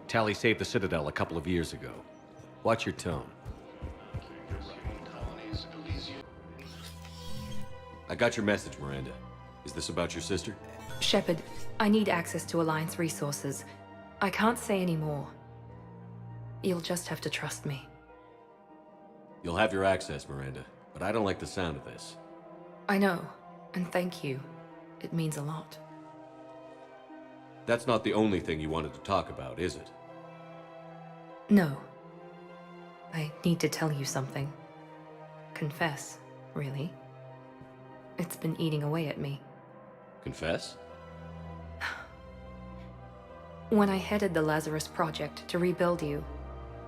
Tali saved the Citadel a couple of years ago. Watch your tone. I got your message, Miranda. Is this about your sister? Shepard, I need access to Alliance resources. I can't say any more. You'll just have to trust me. You'll have your access, Miranda, but I don't like the sound of this. I know, and thank you. It means a lot. That's not the only thing you wanted to talk about, is it? No. I need to tell you something. Confess, really. It's been eating away at me. Confess? When I headed the Lazarus Project to rebuild you,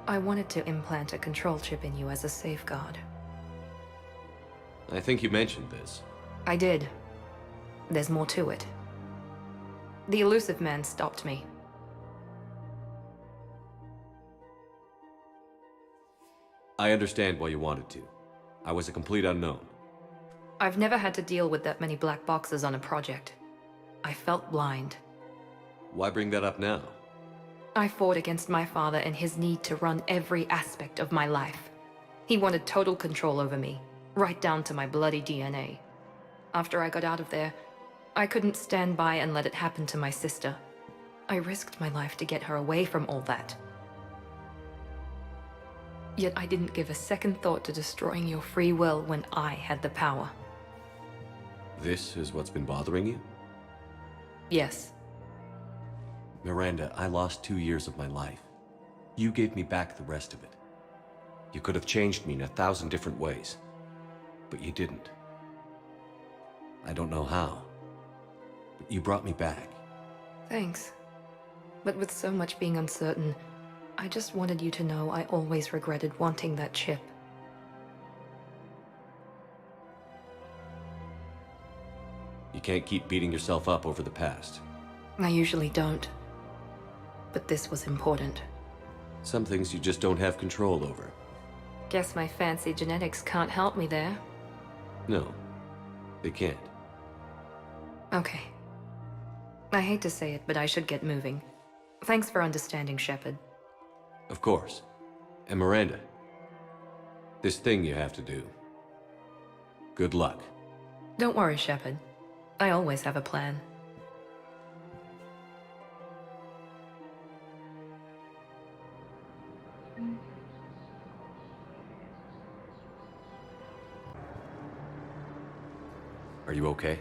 I wanted to implant a control chip in you as a safeguard. I think you mentioned this. I did. There's more to it. The elusive man stopped me. I understand why you wanted to. I was a complete unknown. I've never had to deal with that many black boxes on a project. I felt blind. Why bring that up now? I fought against my father and his need to run every aspect of my life. He wanted total control over me, right down to my bloody DNA. After I got out of there, I couldn't stand by and let it happen to my sister. I risked my life to get her away from all that. Yet I didn't give a second thought to destroying your free will when I had the power. This is what's been bothering you? Yes. Miranda, I lost 2 years of my life. You gave me back the rest of it. You could have changed me in 1,000 different ways, but you didn't. I don't know how, but you brought me back. Thanks. But with so much being uncertain, I just wanted you to know I always regretted wanting that chip. You can't keep beating yourself up over the past. I usually don't. But this was important. Some things you just don't have control over. Guess my fancy genetics can't help me there. No, they can't. Okay. I hate to say it, but I should get moving. Thanks for understanding, Shepard. Of course. And Miranda, this thing you have to do. Good luck. Don't worry, Shepard. I always have a plan. Are you okay?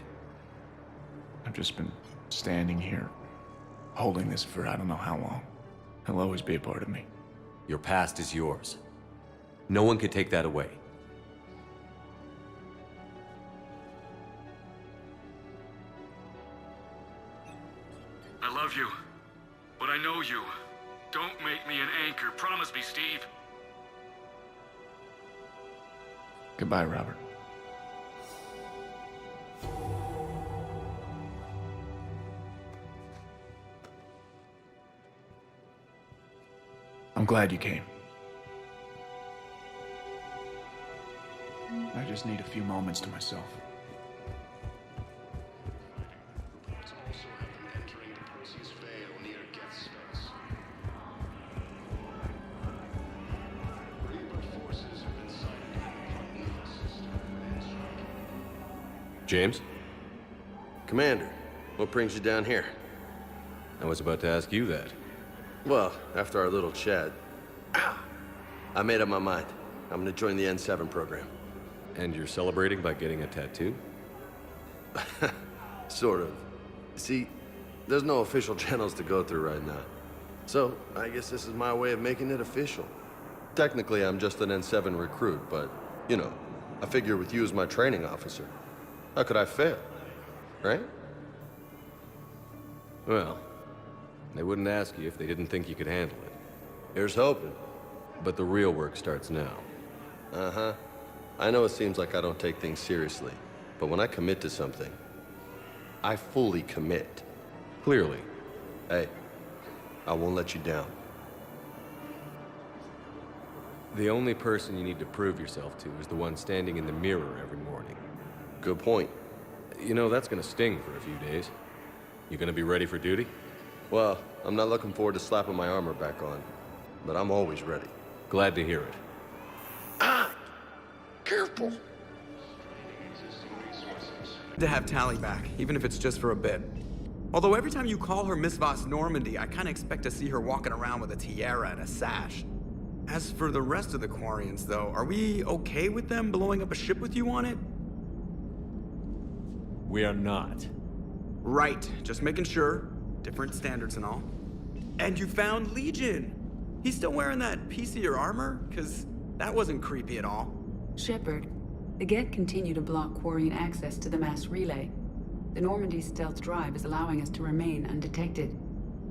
I've just been standing here, holding this for I don't know how long. It'll always be a part of me. Your past is yours. No one can take that away. I love you, but I know you. Don't make me an anchor. Promise me, Steve. Goodbye, Robert. I'm glad you came. I just need a few moments to myself. James? Commander, what brings you down here? I was about to ask you that. Well, after our little chat, I made up my mind. I'm gonna join the N7 program. And you're celebrating by getting a tattoo? Sort of. See, there's no official channels to go through right now. So, I guess this is my way of making it official. Technically, I'm just an N7 recruit, but, you know, I figure with you as my training officer, how could I fail? Right? Well, they wouldn't ask you if they didn't think you could handle it. Here's hoping. But the real work starts now. Uh-huh. I know it seems like I don't take things seriously, but when I commit to something, I fully commit. Clearly. Hey, I won't let you down. The only person you need to prove yourself to is the one standing in the mirror every morning. Good point. You know, that's gonna sting for a few days. You gonna be ready for duty? Well, I'm not looking forward to slapping my armor back on, but I'm always ready. Glad to hear it. Careful. To have Tally back, even if it's just for a bit. Although every time you call her Miss Voss Normandy, I kinda expect to see her walking around with a tiara and a sash. As for the rest of the Quarians, though, are we okay with them blowing up a ship with you on it? We are not. Right, just making sure. Different standards and all. And you found Legion! He's still wearing that piece of your armor? 'Cause that wasn't creepy at all. Shepard, the Geth continue to block Quarian access to the mass relay. The Normandy stealth drive is allowing us to remain undetected.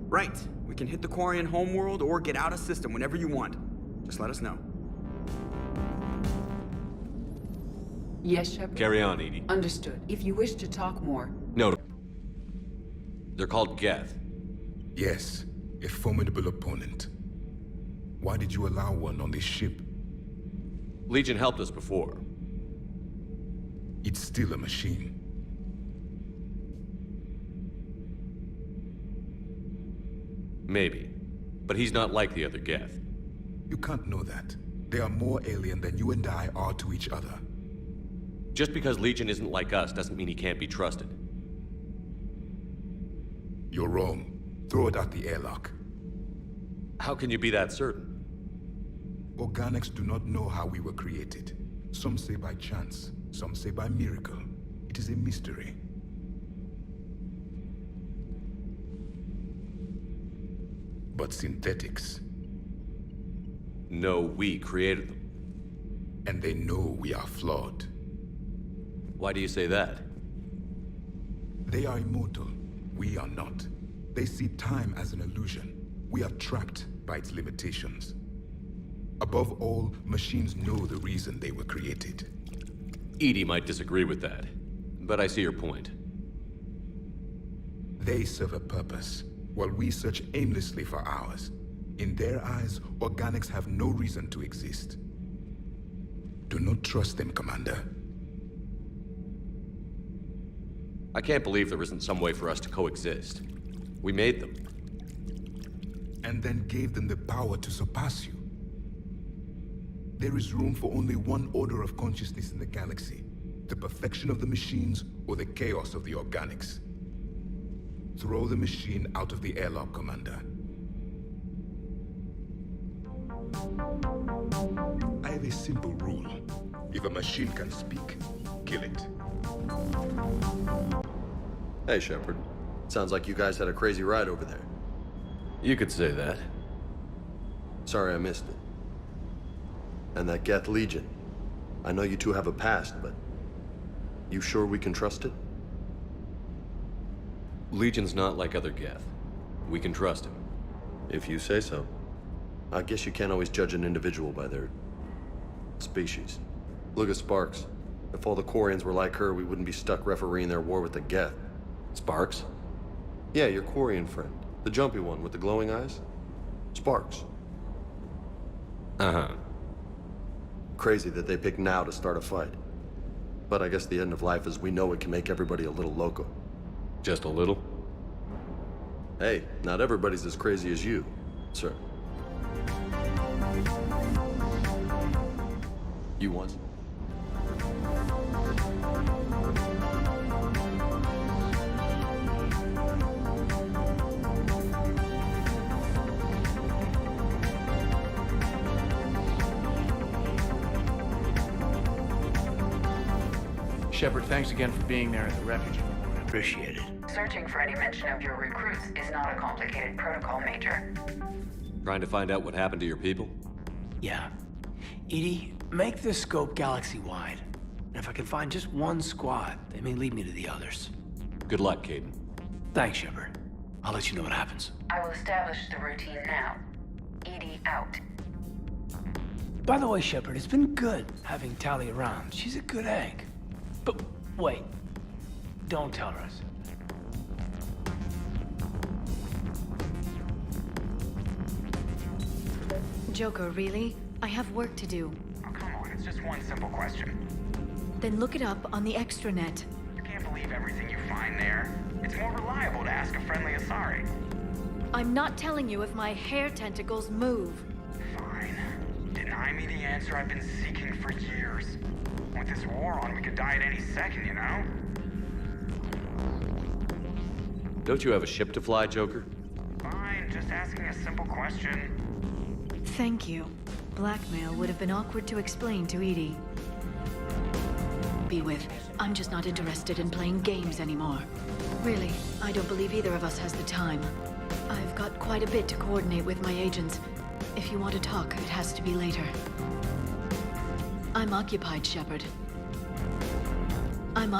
Right. We can hit the Quarian homeworld or get out of system whenever you want. Just let us know. Yes, Shepard? Carry on, Edie. Understood. If you wish to talk more... No. They're called Geth. Yes, a formidable opponent. Why did you allow one on this ship? Legion helped us before. It's still a machine. Maybe. But he's not like the other Geth. You can't know that. They are more alien than you and I are to each other. Just because Legion isn't like us doesn't mean he can't be trusted. You're wrong. Throw it out the airlock. How can you be that certain? Organics do not know how we were created. Some say by chance, some say by miracle. It is a mystery. But synthetics... No, we created them. And they know we are flawed. Why do you say that? They are immortal. We are not. They see time as an illusion. We are trapped by its limitations. Above all, machines know the reason they were created. Edie might disagree with that, but I see your point. They serve a purpose, while we search aimlessly for ours. In their eyes, organics have no reason to exist. Do not trust them, Commander. I can't believe there isn't some way for us to coexist. We made them. And then gave them the power to surpass you. There is room for only one order of consciousness in the galaxy. The perfection of the machines or the chaos of the organics. Throw the machine out of the airlock, Commander. I have a simple rule. If a machine can speak, kill it. Hey, Shepard. Sounds like you guys had a crazy ride over there. You could say that. Sorry I missed it. And that Geth Legion. I know you two have a past, but... You sure we can trust it? Legion's not like other Geth. We can trust him. If you say so. I guess you can't always judge an individual by their... species. Look at Sparks. If all the Quarians were like her, we wouldn't be stuck refereeing their war with the Geth. Sparks? Yeah, your Quarian friend. The jumpy one with the glowing eyes. Sparks. Uh-huh. Crazy that they pick now to start a fight. But I guess the end of life is we know it can make everybody a little loco. Just a little? Hey, not everybody's as crazy as you, sir. You want some? Shepard, thanks again for being there at the refugee. Appreciate it. Searching for any mention of your recruits is not a complicated protocol, Major. Trying to find out what happened to your people? Yeah. Edie, make this scope galaxy-wide. And if I can find just one squad, they may lead me to the others. Good luck, Caden. Thanks, Shepard. I'll let you know what happens. I will establish the routine now. Edie out. By the way, Shepard, it's been good having Tali around. She's a good egg. But wait. Don't tell her I said that. Joker, really? I have work to do. Oh, come on, it's just one simple question. Then look it up on the extranet. You can't believe everything you find there. It's more reliable to ask a friendly Asari. I'm not telling you if my hair tentacles move. Fine. Deny me the answer I've been seeking for years. With this war on, we could die at any second, you know? Don't you have a ship to fly, Joker? Fine, just asking a simple question. Thank you. Blackmail would have been awkward to explain to Edie. Be with. I'm just not interested in playing games anymore. Really, I don't believe either of us has the time. I've got quite a bit to coordinate with my agents. If you want to talk, it has to be later. I'm occupied, Shepard. I'm